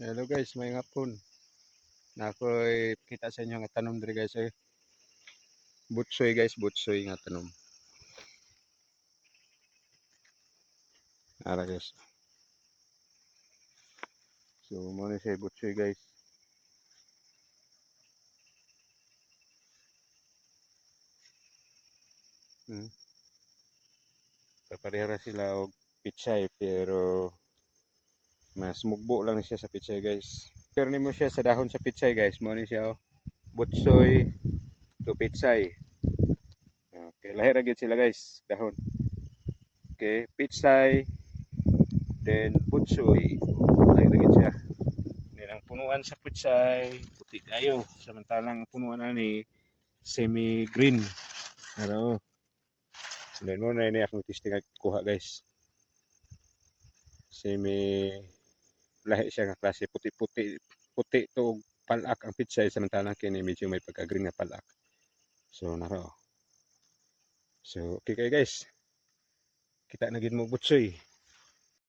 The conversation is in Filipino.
Hello guys, may hapon. Na ako'y kita sa inyo nga tanom diri guys. Butsoy guys, butsoy nga tanom. Ara guys. So mo ni siya butsoy guys. Hmm. Kaparehara sila og pichay pero mas mugbo lang siya sa pichay guys. Pero nimo siya sa dahon sa pichay guys, mo ni siya butsoy to pichay. Okay, lahi ra gyud sila guys, dahon. Okay, pichay then butsoy. Lahi ra gyud siya. Then ang punuan sa pichay, puti kayo. Samantalang ang punuan ani semi-green. Ano? Then mo na ini akong testing kuha guys. Semi lahi siya nga klase puti-puti. Puti to palak ang pichay samantalang kini medyo may pagka-green nga palak. So naro. So okay kayo guys. Kita na gid mo butsoy.